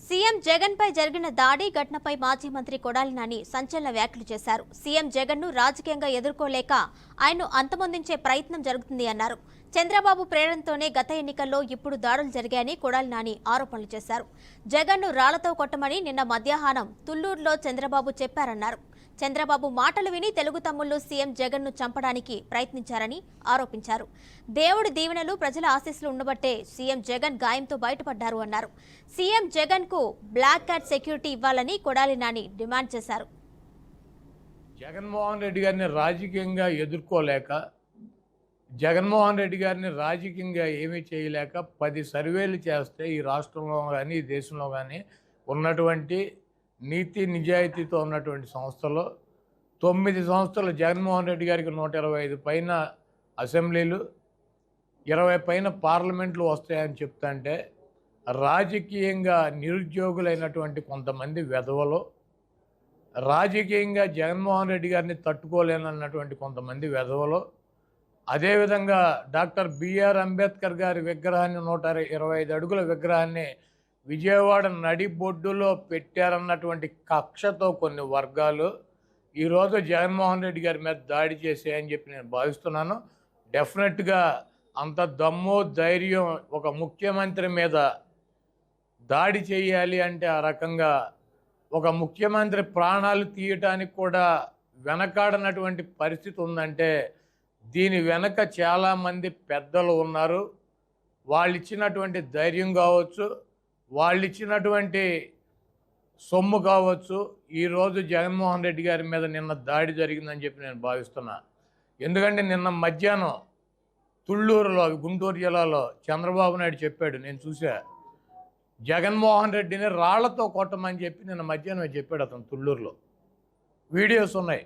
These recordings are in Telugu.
సీఎం జగన్ పై జరిగిన దాడి ఘటనపై మాజీ మంత్రి కొడాలి నాని సంచలన వ్యాఖ్యలు చేశారు. సీఎం జగన్ ను రాజకీయంగా ఎదుర్కోలేక ఆయన్ను అంతమొందించే ప్రయత్నం జరుగుతుంది అన్నారు. చంద్రబాబు ప్రేరణతోనే గత ఎన్నికల్లో ఇప్పుడు దాడులు జరిగాయని కొడాలి నాని ఆరోపణలు చేశారు. జగన్ ను రాళ్లతో కొట్టమని నిన్న మధ్యాహ్నం తుళ్లూరులో చంద్రబాబు చెప్పారన్నారు. చంద్రబాబు మాటలు విని తెలుగు తమ్ముళ్లు సీఎం జగన్ ను చంపడానికి ప్రయత్నించారని ఆరోపించారు. దేవుడి దీవెనలు ప్రజల ఆశీస్సులు ఉండబట్టే సీఎం జగన్ గాయంతో బయటపడ్డారు అన్నారు. సీఎం జగన్ కు బ్లాక్ క్యాట్ సెక్యూరిటీ ఇవ్వాలని కొడాలి నాని డిమాండ్ చేశారు. జగన్మోహన్ రెడ్డి గారిని రాజకీయంగా ఎదుర్కోలేక, జగన్మోహన్ రెడ్డి గారిని రాజకీయంగా ఏమీ చేయలేక 10 సర్వేలు చేస్తే ఈ రాష్ట్రంలో కానీ ఈ దేశంలో కానీ ఉన్నటువంటి నీతి నిజాయితీతో ఉన్నటువంటి సంస్థలో 9 సంస్థలు జగన్మోహన్ రెడ్డి గారికి 125 పైన అసెంబ్లీలు, 20 పైన పార్లమెంట్లు వస్తాయని చెప్తుంటే రాజకీయంగా నిరుద్యోగులైనటువంటి కొంతమంది వెధవలు, రాజకీయంగా జగన్మోహన్ రెడ్డి గారిని తట్టుకోలేనన్నటువంటి కొంతమంది వెధవలు, అదేవిధంగా డాక్టర్ బిఆర్ అంబేద్కర్ గారి విగ్రహాన్ని 125 అడుగుల విగ్రహాన్ని విజయవాడ నడిబొడ్డులో పెట్టారన్నటువంటి కక్షతో కొన్ని వర్గాలు ఈరోజు జగన్మోహన్ రెడ్డి గారి మీద దాడి చేసాయని చెప్పి నేను భావిస్తున్నాను. డెఫినెట్గా అంత దమ్ము ధైర్యం ఒక ముఖ్యమంత్రి మీద దాడి చేయాలి అంటే ఆ రకంగా ఒక ముఖ్యమంత్రి ప్రాణాలు తీయటానికి కూడా వెనకాడనటువంటి పరిస్థితి ఉందంటే దీని వెనక చాలామంది పెద్దలు ఉన్నారు. వాళ్ళు ఇచ్చినటువంటి ధైర్యం కావచ్చు, వాళ్ళు ఇచ్చినటువంటి సొమ్ము కావచ్చు, ఈరోజు జగన్మోహన్ రెడ్డి గారి మీద నిన్న దాడి జరిగిందని చెప్పి నేను భావిస్తున్నా. ఎందుకంటే నిన్న మధ్యాహ్నం తుళ్ళూరులో, గుంటూరు జిల్లాలో చంద్రబాబు నాయుడు చెప్పాడు, నేను చూసా, జగన్మోహన్ రెడ్డిని రాళ్లతో కొట్టమని చెప్పి నిన్న మధ్యాహ్నం చెప్పాడు. అతను తుళ్ళూరులో వీడియోస్ ఉన్నాయి.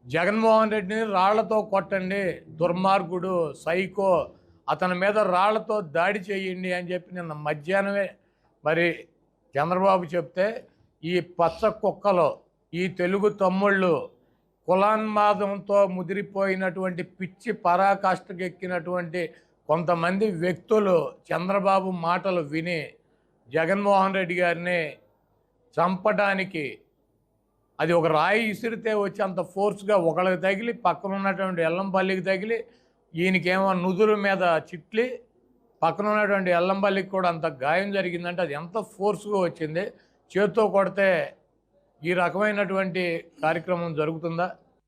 జగన్మోహన్ రెడ్డిని రాళ్లతో కొట్టండి, దుర్మార్గుడు, సైకో, అతని మీద రాళ్లతో దాడి చేయండి అని చెప్పి నిన్న మధ్యాహ్నమే మరి చంద్రబాబు చెప్తే ఈ పచ్చ కుక్కలో ఈ తెలుగు తమ్ముళ్ళు కులాన్మాదంతో ముదిరిపోయినటువంటి పిచ్చి పరాకాష్ఠకెక్కినటువంటి కొంతమంది వ్యక్తులు చంద్రబాబు మాటలు విని జగన్మోహన్ రెడ్డి గారిని చంపడానికి అది ఒక రాయి ఇసిరితే వచ్చి అంత ఫోర్స్గా ఒకళ్ళకి తగిలి పక్కన ఉన్నటువంటి ఎల్లంపల్లికి తగిలి ఈయనకేమో నుదురు మీద చిట్లి పక్కన ఉన్నటువంటి ఎల్లంపల్లికి కూడా అంత గాయం జరిగిందంటే అది ఎంత ఫోర్స్గా వచ్చింది. చేత్తో కొడితే ఈ రకమైనటువంటి కార్యక్రమం జరుగుతుందా?